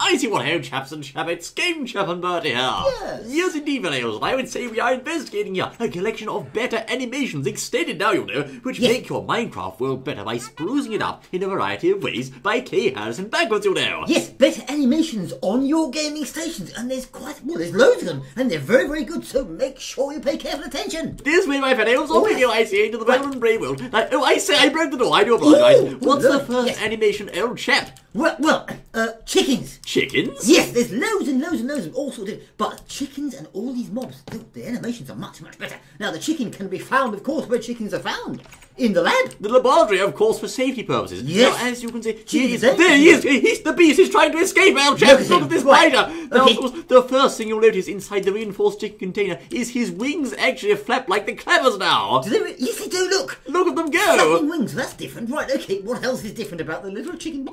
I see what ho, chaps and chappets, Game Chap and Bertie here. Yes, indeed, Valeos, and I would say we are investigating here a collection of better animations, extended now, you know, which make your Minecraft world better by sprucing it up in a variety of ways by K. Harrison backwards, you know. Yes, better animations on your gaming stations, and there's there's loads of them, and they're very, very good, so make sure you pay careful attention. This way, my Valeos, off we go, I say, into the realm and brave world. Oh, I say, I broke the door, I do apologise. What's the first animation, old chap? Well, chickens. Chickens? Yes, there's loads and loads and loads of all sorts of... But chickens and all these mobs, the animations are much, much better. Now, the chicken can be found, of course, where chickens are found. In the lab. The laboratory, of course, for safety purposes. Yes. Now, as you can see, there he is. He's the beast. He's trying to escape, our chap. Look at this spider. Now, of course, the first thing you'll notice inside the reinforced chicken container is his wings actually flap like the clappers now. Yes, they do, look. Look at them go. Flapping wings, that's different. Right, okay, what else is different about the little chicken?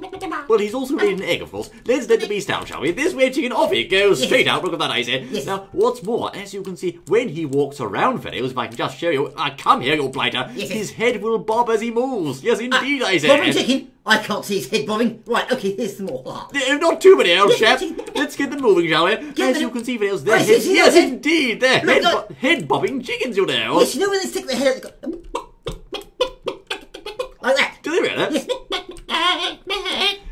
Well, he's also laid an egg, of course. Let's let the beast out, shall we? This way, chicken, off he goes. Straight out. Look at that, I say. Yes. Now, what's more, as you can see, when he walks around, fellows, if I can just show you. Come here, you blighter. His head will bob as he moves. Yes, indeed, I say. Bobbing chicken? I can't see his head bobbing. Right, okay, here's some more. Not too many, old chap. Let's get them moving, shall we? As you can see, fellows, their heads. Yes, indeed, they're head bobbing chickens, you know. Yes, you know when they stick their head out, they go... like that. Do they really?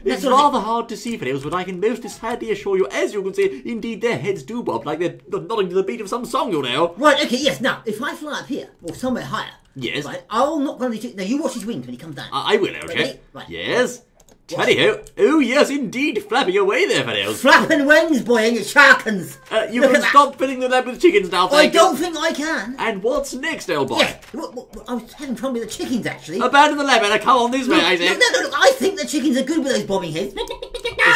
Yes. It's rather hard to see, fellows, but I can most decidedly assure you, as you can see, indeed their heads do bob like they're nodding to the beat of some song, you know. Right, okay, yes. Now, if I fly up here, or somewhere higher... Yes. Right, I'll knock one of these... Now, you watch his wings when he comes down. I will, okay. Right. Yes. Tally-ho. Oh, yes, indeed. Flapping away there, fellows. Flapping wings, boy, and your sharkins. You can stop filling the lab with chickens now, I don't think I can. And what's next, old boy? Yes. I was having trouble with the chickens, actually. Abandon the lab, Anna. Come on this way, I say. Look, I think the chickens are good with those bobbing heads.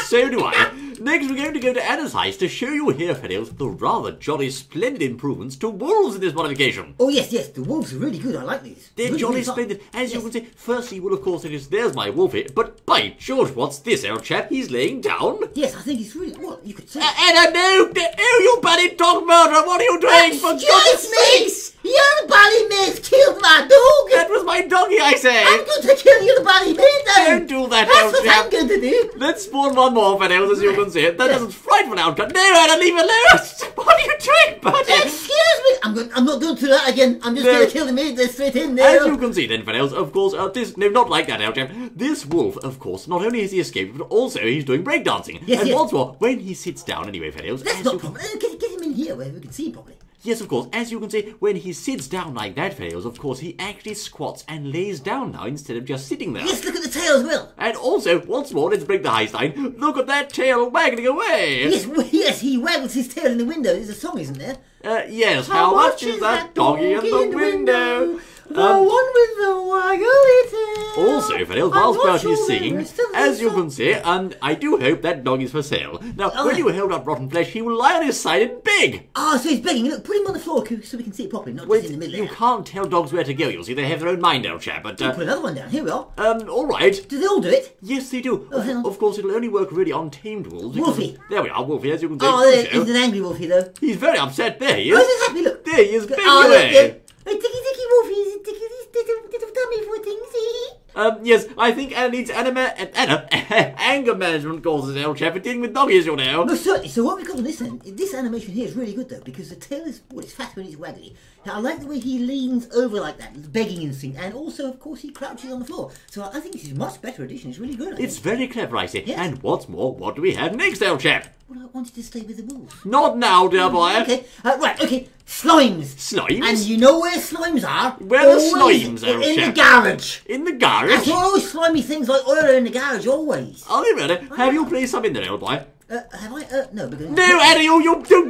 So do I. Next, we're going to go to Anna's heist to show you here, fellows, the rather jolly splendid improvements to wolves in this modification. Oh, yes, the wolves are really good. I like these. They're really, jolly really splendid. As you can see, firstly, well, of course, there's my wolfie. But by George, what's this, old chap? He's laying down. Yes, I think it's really... Well, you could say... Anna, no! Oh, you bloody dog murderer! What are you doing? For God's sakes! You bloody maid killed my dog! That was my doggy, I say! I'm going to kill you, bloody maid, though! Don't do that, That's what I'm going to do! Let's spawn one more, fellows, as you can see. That doesn't frightful outcome. No, Anna, leave it alone! What are you doing, buddy? Excuse me! I'm not going to do that again. I'm just going to kill the maid there straight in there. As you can see then, fellows, of course, no, not like that, Alchap. This wolf, of course, not only has he escaped, but also he's doing breakdancing. Yes, and what's more, when he sits down anyway, fellows... That's not proper. Get him in here where we can see him properly. Yes, of course. As you can see, when he sits down like that, fellows, of course, he actually squats and lays down now instead of just sitting there. Yes, look at the tail as well. And also, what's more, let's bring the Highstein. Look at that tail waggling away. Yes, he waggles his tail in the window. There's a song, isn't there? Yes. How much is that doggy in the window? The one with the waggly tail. Also, fellows, whilst Bertie is singing, as you can see, I do hope that dog is for sale. Now, when you hold up rotten flesh, he will lie on his side and beg. Ah, so he's begging. Look, put him on the floor so we can see it properly, not just in the middle. You can't tell dogs where to go, you see. They have their own mind, old chap. But put another one down. Here we are. All right. Do they all do it? Yes, they do. Oh, hang on. Of course, it'll only work really on tamed wolves. Wolfie. There we are, Wolfie, as you can see. Oh, he's an angry Wolfie, though. He's very upset. There he is. Oh, he's happy, look. There he is, begging away. Ticky Wolfie, little tummy for things. Yes, I think Anna needs anger management courses, old chap, for dealing with doggies, you know. No, certainly. So what we've got on this end, this animation here is really good, though, because the tail is, it's fat when it's waggly. Now, I like the way he leans over like that, the begging instinct, and also, of course, he crouches on the floor. So I think this is a much better edition. It's really good. It's very clever, I say. Yes. And what's more, what do we have next, old chap? Well, I wanted to stay with the wolves. Not now, dear boy. Okay, right, okay. Slimes. Slimes? And you know where slimes are? Where are the slimes, old in chap? the garage. In the garage? That's all those slimy things like oil are in the garage, always. Are they really? Have you placed some in there, old boy? Have I? No, because... No, Anna, you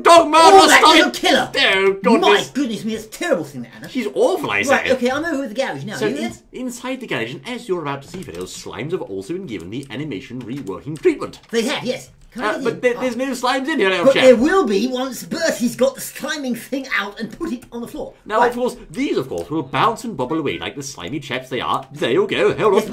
dog murderer! Oh, that little killer! Oh, goodness. My goodness me, that's a terrible thing, that, Anna. She's awful, I say. Right, okay, I'm over with the garage now. So, Are you there? inside the garage, and as you're about to see, fellows, slimes have also been given the animation reworking treatment. They have, yes. But there's no slimes in here, old But chap. there will be once Bertie's got the sliming thing out and put it on the floor. Now, of course, these, of course, will bounce and bubble away like the slimy chaps they are. There you go. Hold on.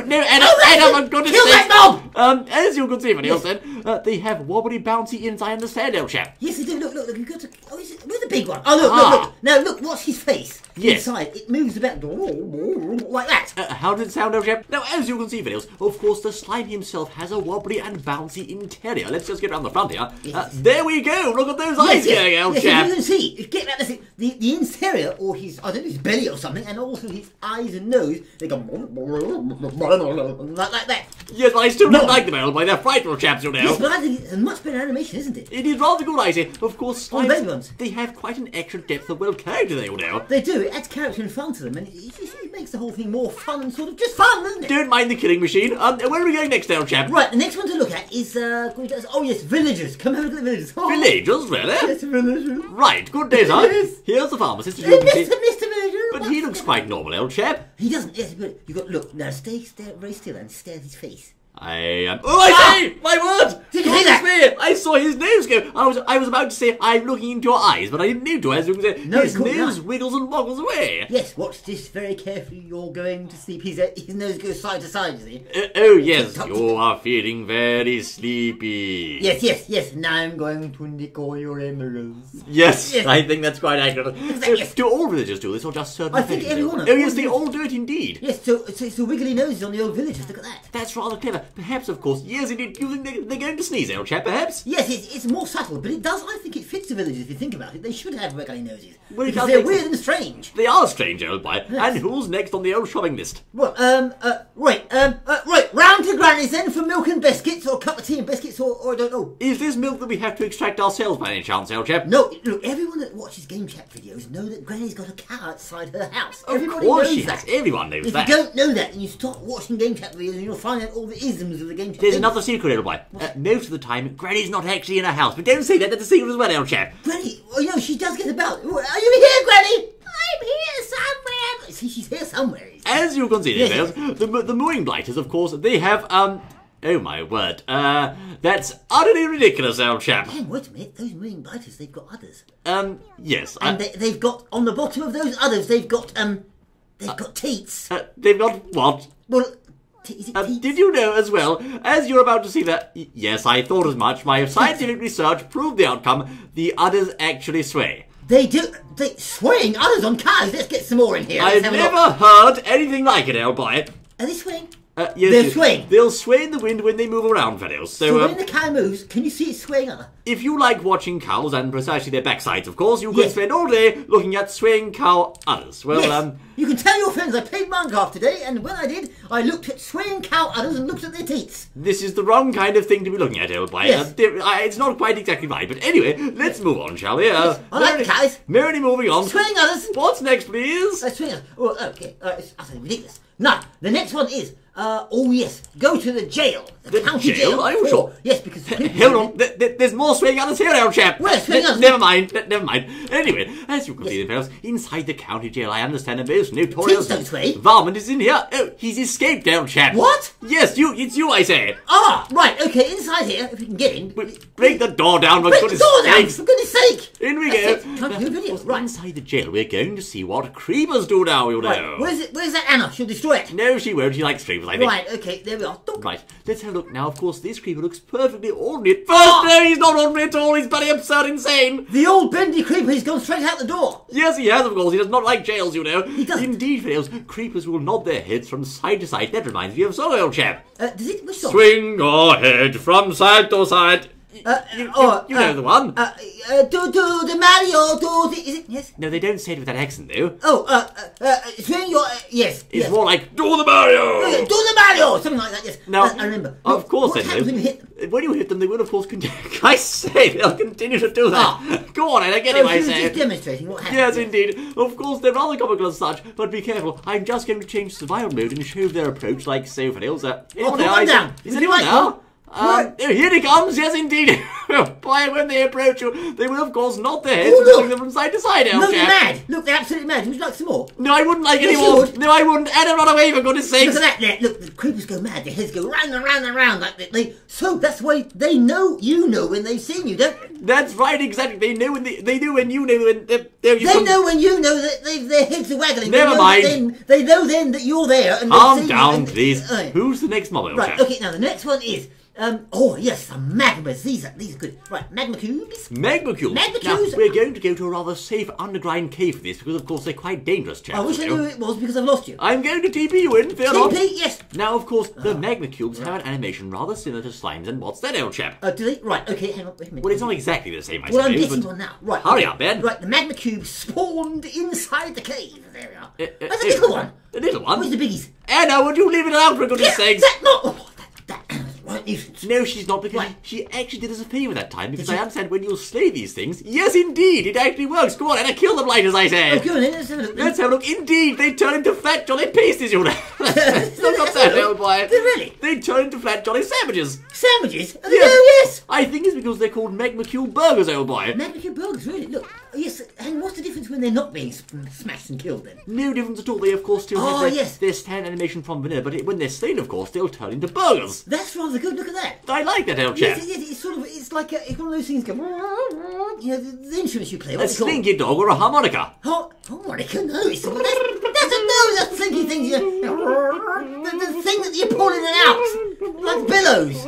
No, Anna, for goodness sake. Kill that mob! As you can see, fellows, then, they have wobbly bouncy inside, I understand, old chap. Yes, they do. Look. You've got to. Oh, where's the big one? Oh, look. Now, look. Watch his face. Yes. Inside, it moves about like that. How does it sound, old chap? Now, as you can see, videos, of course, the slime himself has a wobbly and bouncy interior. Let's just get around the front here. Yes. There we go. Look at those eyes going, old chap. You can see. Get back to the interior, or his, I don't know, his belly or something, and also his eyes and nose. They go like that. Yes, but I still don't like them, old boy. They're frightful chaps, you know. Yes, but I think it's a much better animation, isn't it? It is rather good, I say. Of course, Oh, the baby ones. they have quite an extra depth of well character, they all know. They do. It adds character and fun to them, and it makes the whole thing more fun and sort of just fun, doesn't it? Don't mind the killing machine. Where are we going next, old chap? Right, the next one to look at is oh yes, villagers. Come have a look at the villagers. Oh, Villagers, really? yes, villagers. Right, good day, sir. Yes. Here's the pharmacist, as you can see. Mr. Villager. But he looks quite normal, old chap. He doesn't. Yes, but you got look now. Stay very still and stare at his face. I am. Oh, I say! My word! Did you see that? Me. I saw his nose go. I was about to say I'm looking into your eyes, but I didn't need to. As you can say, No, his it's caught nose your eye. wiggles and boggles away. Yes, watch this very carefully. You're going to sleep. His nose goes side to side. You see? Oh yes, you are feeling very sleepy. Yes. Now I'm going to nick all your emeralds. Yes, Yes. I think that's quite accurate. Yes. Do all villagers do this, or just certain? I think patients? everyone of Oh them. yes, they all do it indeed. Yes, so it's the wiggly noses on the old villagers. Look at that. That's rather clever. Perhaps, of course, yes, indeed. You think they're going to sneeze, old chap? Perhaps. Yes, it's more subtle, but it does. I think it fits the villagers if you think about it. They should have wiggly noses Well, it because does they're make weird sense. and strange. They are strange, old boy. And who's next on the old shopping list? Well, right, round to Granny's then for milk and biscuits, or a cup of tea and biscuits, or I don't know. Is this milk that we have to extract ourselves by any chance, old chap? No, look, everyone that watches Game Chat videos know that Granny's got a cow outside her house. Of Everybody course knows she that. has. Everyone knows If that. you don't know that, then you start watching Game Chat videos and you'll find out all the isms of the Game Chat. There's things. another secret, old boy. Most of the time, Granny's not actually in her house. But don't say that. That's a secret as well, old chap. Granny, well, you know, she does get about. Are you here, Granny? I'm here somewhere. See, she's here somewhere. As you can see, Yes. the mooing blighters, of course, they have, oh my word, that's utterly ridiculous, old chap. Hang, wait a minute, those marine blighters, they've got udders. Yes. And they've got, on the bottom of those udders, they've got teats. They've got what? Well, is it teats? Did you know as well, as you're about to see that, yes, I thought as much, my scientific research proved the outcome, the udders actually sway. They do. They swaying udders on cows. Let's get some more in here. Let's I've have a look. never heard anything like it, old boy. Are they swaying? Yes, They'll sway. They'll sway in the wind when they move around, fellows. So when the cow moves, can you see it swaying udder? If you like watching cows, and precisely their backsides, of course, you can Yes. spend all day looking at swaying cow udders. Well, Yes. You can tell your friends I played Minecraft today, and when I did, I looked at swaying cow udders and looked at their teats. this is the wrong kind of thing to be looking at, old boy. Yes. It's not quite exactly right, but anyway, let's move on, shall we? I like cows. Merrily moving on. Swaying udders. What's next, please? Swaying udders. Oh, okay. It's utterly ridiculous. Now, the next one is, oh yes, go to the jail. The county jail? Are you for- sure? Yes, because... Hold on, there's more swaying udders here, old chap. Where? Swaying udders? Never mind. Anyway, as you can see, fellows, inside the county jail, I understand a most notorious Teats don't sway. varmint is in here. Oh, he's escaped, old chap. What? Yes, it's you, I say. Ah, right, okay, inside here, if we can get in... Break the door down, for Break the goodness door down, sakes. for goodness sake! In we That's go. it. Time to do a video. Right. Inside the jail, we're going to see what creepers do now, you know. Right, where's that Anna? She'll destroy it. No, she won't. She likes creepers, I think. Right, okay, there we are. Dunk. Right, let's have a look now. Of course, this creeper looks perfectly ordinary. First, no, he's not ordinary at all. He's bloody absurd, insane. The old bendy creeper, he's gone straight out the door. Yes, he has, of course. He does not like jails, you know. He doesn't. Indeed, fellows, creepers will nod their heads from side to side. That reminds me of song, old chap. Does it? Which song? Swing your head from side to side. You know the one. Do the Mario, do the... Is it? Yes? No, they don't say it with that accent, though. Swing your... yes. It's more like, do the Mario! Do the Mario! Something like that, yes. No, I remember. of course what they happens do. when you hit them? When you hit them, they will, of course, continue. I say, they'll continue to do that. Go on, I get it, I She was say. just demonstrating what happens. Yes, indeed. Of course, they're rather comical as such, but be careful. I'm just going to change survival mode and show their approach like so, fellows. Anyone put there? one down. Is Would anyone you like there? one? Where? Here he comes, yes indeed. Boy, when they approach you, they will of course nod their heads Oh, and look. swing them from side to side, No, old they're chap. mad. Look, they're absolutely mad. Would you like some more? No, I wouldn't like Yes, any you more. would. No, I wouldn't. Adam, run away, for goodness sakes. Look at that there. Look, the creepers go mad. Their heads go round and round and round like that. So that's why they know you know when they've seen you, don't they? That's right, exactly. They know when they know when you know when They know when you know that their heads are waggling. Never mind. They know then that you're there. And Calm they've seen down, you and- please. Right. Who's the next mobile Right, chap? okay, now the next one is Oh yes, the magmas. These are good. Right, magma cubes. Magma cubes. Magma Now, cubes. we're going to go to a rather safe underground cave for this because, of course, they're quite dangerous, chaps. I wish I knew it was because I've lost you. I'm going to TP you in, fear not. TP, yes. Now, of course, the magma cubes have an animation rather similar to slimes, and what's that, old chap? Do they? Right, okay, hang on, wait a minute. Well, it's not exactly the same, I Well, I'm suppose, getting but... one now. Right. Hurry up, Ben. Right, the magma cube spawned inside the cave. There we are. That's a uh, little one. A little one? Where's the biggies? Anna, would you leave it out for goodness sakes? That not... Oh, that right nuisance. No, she's not, because Right. she actually did us a favour that time, because Did I she? understand when you slay these things, yes, indeed, it actually works. Come on, Anna, kill them right, as I say. Oh, go on then, let's have a look. Let's have a look. Indeed, they turn into flat jolly pasties, you know. Look up that, old boy. They really? They turn into flat jolly sandwiches. Sandwiches? Oh, Yes. yes. I think it's because they're called magma cube burgers, old boy. Magma cube burgers, really? Look. Yes, and what's the difference when they're not being smashed and killed then? No difference at all. They, of course, still Oh, have yes. their stand animation from vanilla, but when they're slain, of course, they'll turn into burgers. That's rather good, look at that. I like that, old chap. Yes, it's sort of, it's like it's one of those things go, you know, the instruments you play, A what's it called? slinky dog or a harmonica. Harmonica, no, it's that's a thinky thing, you know, the thing that you pull in and out, like billows.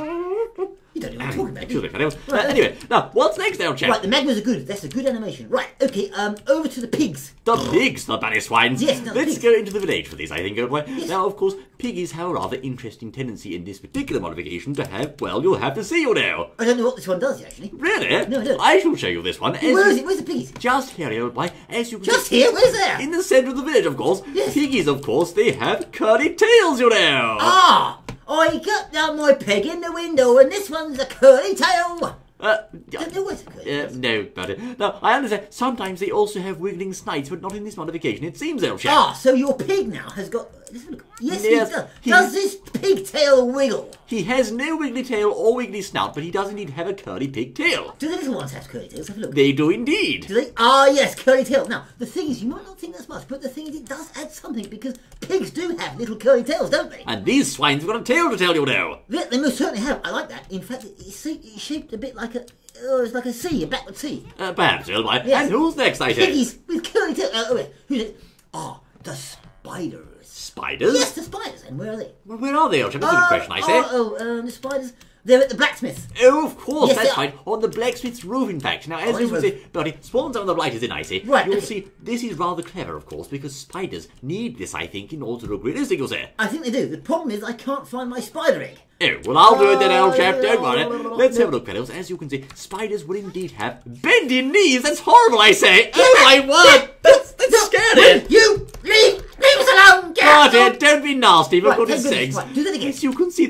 You don't know what I'm talking about, do Excuse you? me, fellows. Anyway, now, what's next, old chap? Right, the magmas are good. That's a good animation. Right, okay, over to the pigs. The pigs, the bunny swines. Yes, no, the Let's pigs. go into the village for this, I think, old boy. Yes. Now, of course, piggies have a rather interesting tendency in this particular modification to have, well, you'll have to see, you know. I don't know what this one does, actually. Really? No, I don't. I shall show you this one. Where is it? Where's the piggies? Just here, old boy. As you can Just see, here? Where's there? in the centre of the village, of course. Yes. Piggies, of course, they have curly tails, you know. Ah! I got down my peg in the window and this one's a curly tail. Don't know what's a curly tail. No, buddy. Now, I understand sometimes they also have wiggling snides, but not in this modification, it seems, old chap. Ah, so your pig now has got... Let's have a look. Yes, Yes, he does. he- Does this pigtail wiggle? He has no wiggly tail or wiggly snout, but he does indeed have a curly pig tail. Do the little ones have curly tails? Have a look. They do indeed. Do they? Ah, yes, curly tail. Now, the thing is, you might not think that's much, but the thing is, it does add something because pigs do have little curly tails, don't they? And these swines have got a tail to tell you now. Yeah, they most certainly have. I like that. In fact, it's shaped a bit like a... Oh, it's like a C, a backward C. Perhaps, old boy. Yes. And who's next, I say? Piggies with curly tails. Wait, who's it? Ah, the spiders. Spiders? Yes, the spiders. And where are they? Well, where are they, old chap? That's a good question, I say. The spiders. They're at the blacksmith. Oh, of course, Yes, that's they are. right. On the blacksmith's roof, in fact. Now, as Oh, you his can roof. see, Bertie, spawns on the right is in, I see. Right, You'll okay. see, this is rather clever, of course, because spiders need this, I think, in order to look realistic, you'll say. I think they do. The problem is I can't find my spider egg. Oh, well, I'll do it then, old chap, don't no. worry. Let's have a look, fellows. As you can see, spiders will indeed have bendy knees. That's horrible, I say. Oh, my word. That's scary. You leave us alone. Get out. Bertie, don't be nasty, for Right, goodness thank goodness. sakes. Right, do that again. As you can see,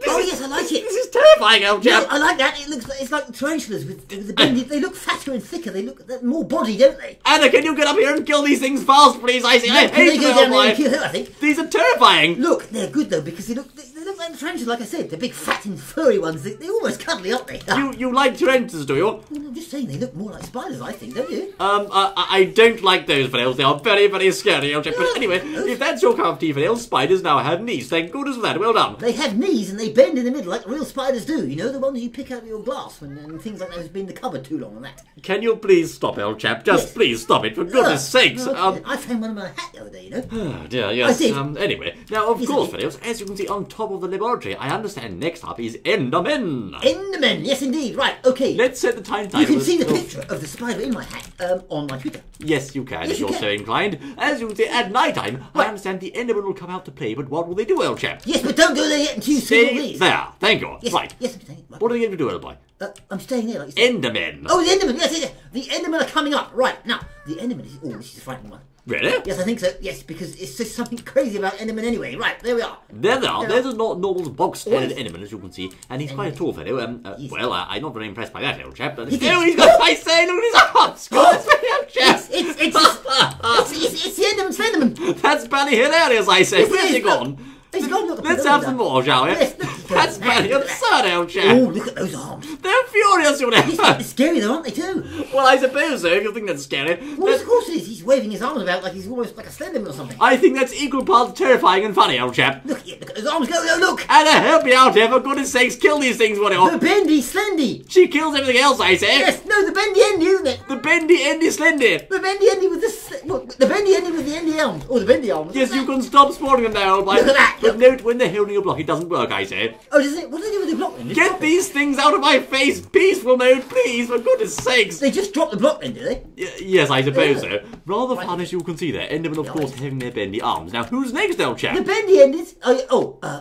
Oh, yes, I like it. This is terrifying, old No, chap. I like that. It looks like, it's like tarantulas with the bendy. They look fatter and thicker. They look more body, don't they? Anna, can you get up here and kill these things fast, please? I say, I Can they hate go them, down old there and boy. kill her, I think. These are terrifying. Look, they're good though because they look like the tarantulas, like I said. They're big, fat and furry ones. They're almost cuddly, aren't they? You like tarantulas, do you? Well, I'm just saying they look more like spiders, I think, don't you? I don't like those fellows. They are very, very scary, old chap. But anyway, if that's your cup of tea, fellows, spiders now have knees. Thank goodness for that. Well done. They have knees and they bend in the middle like real spiders do. You know, the ones you pick out of your glass and things like that has been in the cupboard too long and that. Can you please stop, old chap? Just Yes. please stop it, for goodness sakes. I found one in my hat the other day, you know. Oh dear, yes. I did. Anyway, now, of Yes, course, I did. fellows, as you can see on top of the laboratory, I understand next up is Endermen. Endermen, yes indeed. Right, okay. Let's set the time You timer. can see the Oh, picture of the spider in my hat on my Twitter. Yes, you can, Yes, if you you're can. so inclined. As you can see, at night time, I Right. understand the Endermen will come out to play, but what will they do, old chap? Yes, but don't go there yet until you see all Stay these. there. Thank you. Yes, Right. yes, I'm staying. Right. What are they going to do, old boy? I'm staying there, like you said. Endermen. Oh, the Endermen, yes. The Endermen are coming up. Right, now, the Endermen is... Oh, this is a frightening one. Really? Yes, I think so. Yes, because it's just something crazy about Enderman anyway. Right, there we are. There they are. Yeah. There's a normal box-headed Oh, yes. Enderman, as you can see, and he's quite a tall fellow. Yes. Well, I'm not very impressed by that old chap. But He oh, did. he's got I say, look at his arms. Goodness me, old chap. It's the Enderman's Enderman. That's bloody hilarious, I say. Yes, Where's it he is. gone? He's gone. Look, Let's have some more, shall we? Yes, look, he's going That's mad. bloody Look at absurd, old Oh, chap. look at those arms. They're furious, you know. They're scary though, aren't they too? Well, I suppose so, if you think that's scary. Well, of course it is. He's waving his arms about like he's almost like a Slenderman or something. I think that's equal parts terrifying and funny, old chap. Look at those arms go. No, look. Anna, help me out here, for goodness sakes, kill these things, will The you? bendy Slendy. She kills everything else, I say. Yes, no, the bendy Endy, isn't it? The bendy, endy, slendy. The bendy Endy with the Look, the bendy ending with the endy arms. Oh, the bendy arms. Yes, you can stop spawning them now. Look at that. But note, when they're holding a block, it doesn't work, I say. Oh, does it? What do they do with the block then? Get these things out of my face! Peaceful mode, please, for goodness sakes! They just drop the block then, do they? Yes, I suppose so. Rather fun, as you can see there. Endermen, of course, having their bendy arms. Now, who's next, old chap? The bendy endings.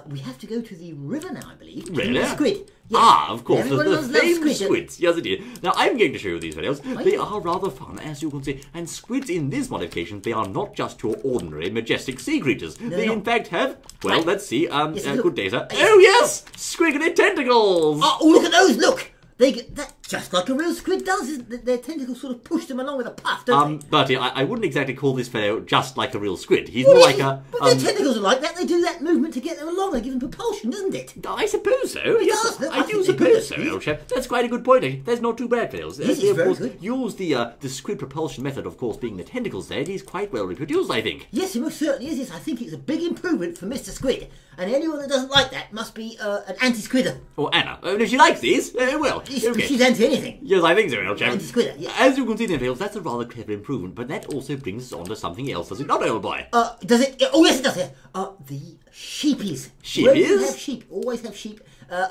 We have to go to the river now, I believe. Really? The squid. Yes. Ah, of course, Everyone the loves famous squid. squids. Yes, indeed. Now, I'm going to show you these videos. They are rather fun, as you can see. And squids in this modification, they are not just your ordinary majestic sea creatures. They, in fact, have, well, let's see, good data. Oh, yes! Squiggly tentacles! Oh, look at those, look! They get that just like a real squid does, isn't it? Their tentacles sort of push them along with a puff, don't they? Bertie, I wouldn't exactly call this fellow just like a real squid. He's more like a... But their tentacles are like that. They do that movement to get them along. They give them propulsion, doesn't it? I suppose so. Yes, does. I do suppose so, old chap. That's quite a good point, actually. That's not too bad, fellows. Yes, They, of very course, good. use the squid propulsion method, of course, being the tentacles there. It is quite well reproduced, I think. Yes, it most certainly is. Yes, I think it's a big improvement for Mr. Squid. And anyone that doesn't like that must be an anti-squidder. Or Anna. If she likes these, well, okay. She's anti-anything. Yes, I think so, old chap. Anti-squidder, yes. As you can see then, fellows, that's a rather clever improvement, but that also brings us on to something else, does it not, old boy? Does it? Oh, yes, it does. The sheepies. Sheepies? Where you have sheep, always have sheep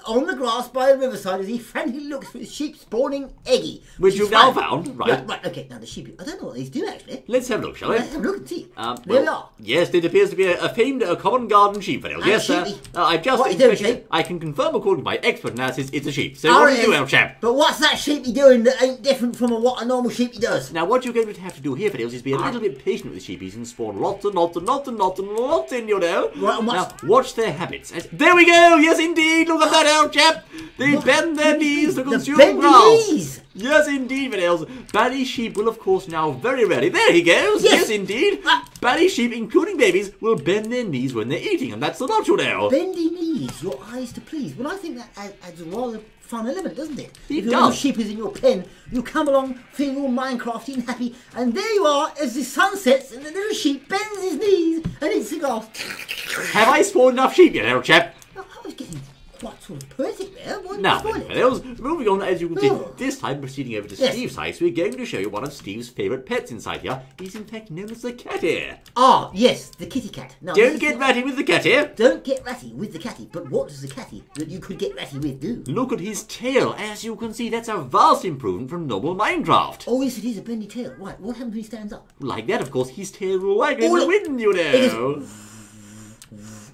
on the grass by the riverside as he frantically looks for his sheep spawning eggy. Which you've now found, right? Right, okay. Now, the sheep, I don't know what these do, actually. Let's have a look, shall we? Let's have a look and see. There we are. Yes, it appears to be a famed common garden sheep, fellows. Yes, sir. I've just What are you doing, inspected sheep? it. I can confirm, according to my expert analysis, it's a sheep. So what do you do, old chap? But what's that sheepy doing that ain't different from what a normal sheepy does? Now, what you're going to have to do here, fellows, is be a little bit patient with the sheepies and spawn lots and lots and lots and lots and lots in, you know. Right, and now, watch their habits. There we go! Yes, indeed! Look at that, old chap! They bend their knees to consume grass. Knees. Yes, indeed, fellows. Batty sheep will, of course, now very rarely. There he goes! Yes, indeed! Batty sheep, including babies, will bend their knees when they're eating, and that's the lot, you know. Bendy knees, your eyes to please. Well, I think that adds a rather fun element, doesn't it? It if your little sheep is in your pen, you come along feeling all Minecrafty and happy, and there you are as the sun sets and the little sheep bends his knees and eats the grass. Have I spawned enough sheep yet, old chap? I was getting quite sort of poetic there. Now then, fellows, moving on, as you can see, this time proceeding over to Steve's house, we're going to show you one of Steve's favourite pets inside here. He's in fact known as the catty. Ah, yes, the kitty cat. Now, don't get ratty with the catty. Don't get ratty with the catty, but what does the catty that you could get ratty with do? Look at his tail. As you can see, that's a vast improvement from normal Minecraft. Oh, yes, it is a bendy tail. Right, what happens when he stands up? Like that, of course, his tail will waggle in the wind, you know.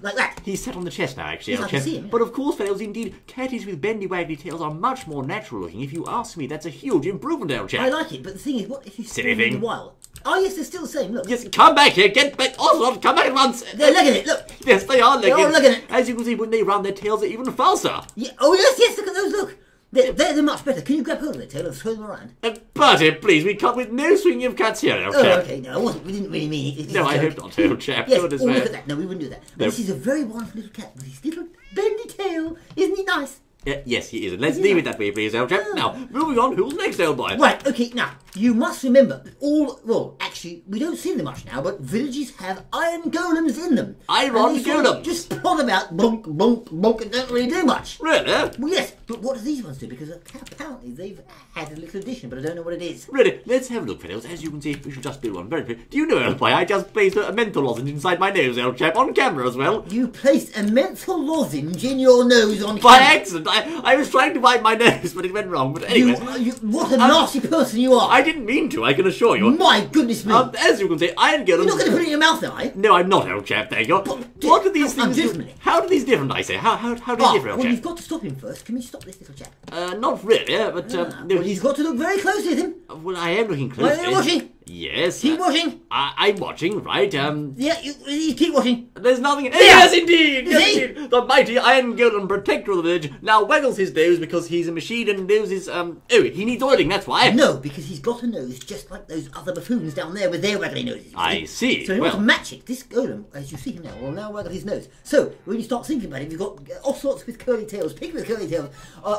Like that. He's sat on the chest now, actually, Yes, I can see him, yeah. But of course, fellows, indeed, catties with bendy waggly tails are much more natural looking. If you ask me, that's a huge improvement, old chap. I like it, but the thing is, what if you Silly spawn in thing. the wild? Oh, yes, they're still the same, look. Yes, come back here, get back, Oswald, come back at once. They're licking it, look. Yes, they are licking. They're all licking it. As you can see, when they run, their tails are even faster. Yeah. Oh, yes, look at those, look. They're much better. Can you grab hold of their tail and throw them around? Bertie, please, we come with no swinging of cats here, old chap. Okay, no, we didn't really mean it. No, I hope not, old chap. Yes, look at that. No, we wouldn't do that. No. This is a very wonderful little cat with his little bendy tail. Isn't he nice? Yes, he is. Let's leave it that way, please, old chap. Now, moving on, who's next, old boy? Right, okay, now, you must remember that actually, we don't see them much now, but villages have iron golems in them. Iron golems? Just plod them out, bonk, bonk, bonk, and don't really do much. Really? Well, yes, but what do these ones do? Because apparently they've had a little addition, but I don't know what it is. Really? Let's have a look, fellows. As you can see, we should just build one very quickly. Do you know, old boy, I just placed a menthol lozenge inside my nose, old chap, on camera as well. You placed a menthol lozenge in your nose on By camera? accident. I was trying to wipe my nose, but it went wrong. But anyway. What a nasty person you are. I didn't mean to, I can assure you. My goodness me. As you can see, iron golems... You're not going to put it in your mouth, am I? No, I'm not, old chap, there you go. What are these things do? How do these different, I say? How do they differ, old well, chap? you've got to stop him first. Can we stop this little chap? Not really, but... no, well, you've got to look very closely at him. Well, I am looking closely. Are you watching? Yes. Keep watching. I'm watching, right? Yeah, you keep watching. There's nothing... Yes, indeed! Is Yes, he? indeed! The mighty Iron Golem Protector of the village now waggles his nose because he's a machine and knows his, Oh, he needs oiling, that's why. No, because he's got a nose just like those other buffoons down there with their waggly noses. I see. So in order to match it, this golem, as you see him now, will now waggle his nose. So, when you start thinking about it, you've got all sorts with curly tails, pigs with curly tails,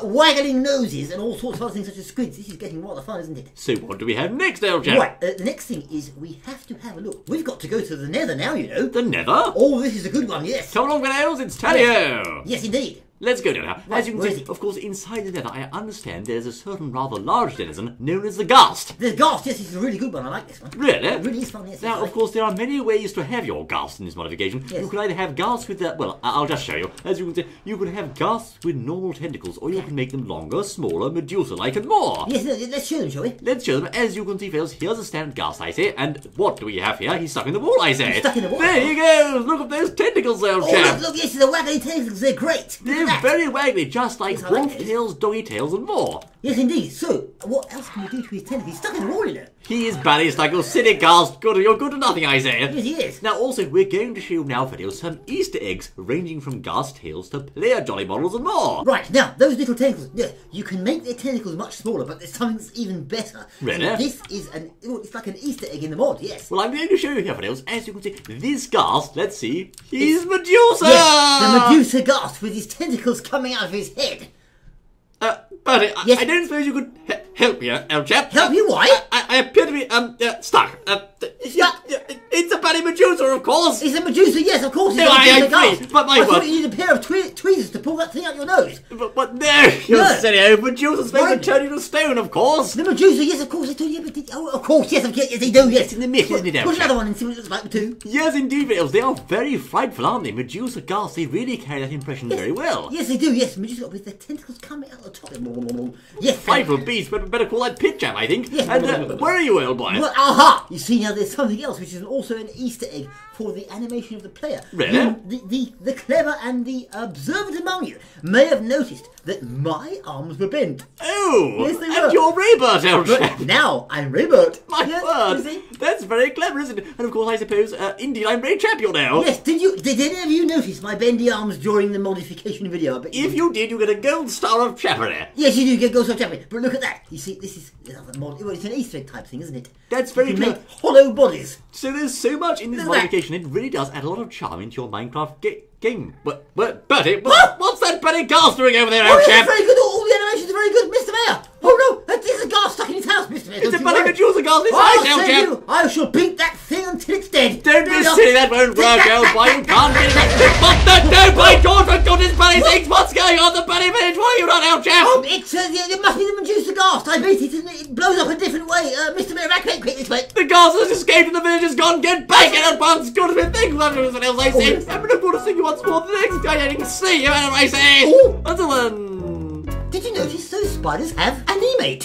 waggling noses, and all sorts of other things such as squids. This is getting rather fun, isn't it? So what do we have next, old chap? Right, the next thing is we have to have a look. We've got to go to the nether now, you know. The nether? Oh, this is a good one, yes. Come along, fellows, it's Tally-O! Yes, indeed. Let's go down now. As you where can is see, it? of course, inside the nether, I understand there's a certain rather large denizen known as the Ghast. The Ghasts, yes, it's a really good one. I like this one. Really? It really is fun, yes. Now, of course, there are many ways to have your Ghast in this modification. Yes. You can either have Ghasts with, well, I'll just show you. As you can see, you can have Ghasts with normal tentacles, or you can make them longer, smaller, Medusa-like, and more. Yes, no, let's show them, shall we? Let's show them. As you can see, fellas, here's a standard Ghast, I say, and what do we have here? He's stuck in the wall, I say. He's stuck in the wall. There he goes. Look at those tentacles, old chap. Look, yes, the waggly tentacles, they're great. Look They're at that. very waggly, just like Yes, I like wolf this. tails, doggy tails, and more. Yes, indeed. So, what else can we do to his tentacles? He's stuck in the wall, you know. He is badly stuck. You're silly Ghast. You're good to nothing, I say. Yes, he is. Now, also, we're going to show you now, videos, some Easter eggs ranging from Ghast tails to player jolly models and more. Right, now, those little tentacles, yeah, you can make their tentacles much smaller, but there's something that's even better. Really? And this is it's like an Easter egg in the mod, yes. Well, I'm going to show you here, videos. As you can see, this Ghast, let's see, he's Medusa! Yes, the Medusa Ghast with his tentacles coming out of his head. But Yes. I don't suppose you could help me, old chap. Help you? Why? I appear to be, stuck. It's a bloody Medusa, of course. It's a Medusa, yes, of course. It's No, a Medusa I agree, Ghast. but my I thought word. you need a pair of tweezers to pull that thing out your nose. But no, you No. silly old Medusa's supposed Why? to turn you to stone, of course. The Medusa, yes, of course, I told you, but of course, yes, they do, yes. It's in the mix, isn't it, Put old another chap? one and see what it looks like, too. Yes, indeed, Vales. They are very frightful, aren't they? Medusa Ghast, they really carry that impression very well. Yes, they do, yes. Medusa with their tentacles coming out the top. Yes, Frightful beast, but better call that pit jam, I think. Yes. And where are you, old boy? Well, aha! You see, now there's something else, which is also an Easter egg for the animation of the player. Really? The clever and the observant among you may have noticed that my arms were bent. Oh, Yes, they and were. you're Raybert, old But chap. now I'm Raybert. My Yes, word, you see? that's very clever, isn't it? And of course, I suppose, indeed, I'm Ray Champion now. Yes, did any of you notice my bendy arms during the modification video? I bet If you did, you get a gold star of Chapery. Yes, you do get Ghost of Champion. But look at that. You see, this is another mod. Well, it's an Easter egg type thing, isn't it? That's very You can clever. make hollow bodies. So there's so much in this Look at that. modification, it really does add a lot of charm into your Minecraft game. But Bertie, what's that Bertie Ghast doing over there, Oh, old yeah, chap? very good. All the animations are very good, Mr. Mayor. Oh no, there's a Ghast stuck in his house, Mr. Mayor. It's a Don't you bloody worry. Medusa Ghast I'll inside now, save chap. you. I shall beat that thing until it's dead. Don't be There you silly, are. that won't Take work, that. old boy. You can't get it. What the? No, by George, for goodness, bloody sakes, what's going on? The bloody village, what are you not, old chap? It must be the Medusa Ghast. I beat it and it blows up a different way. Mr. Mayor, evacuate quick this way. The Ghast has escaped and the village is gone. Get back in at once. Goodness me, think what else I say. yes. I'm going to sing you once more. The next guy I can see you, what I say. Oh. Until then. Did you notice those spiders have an e-mate?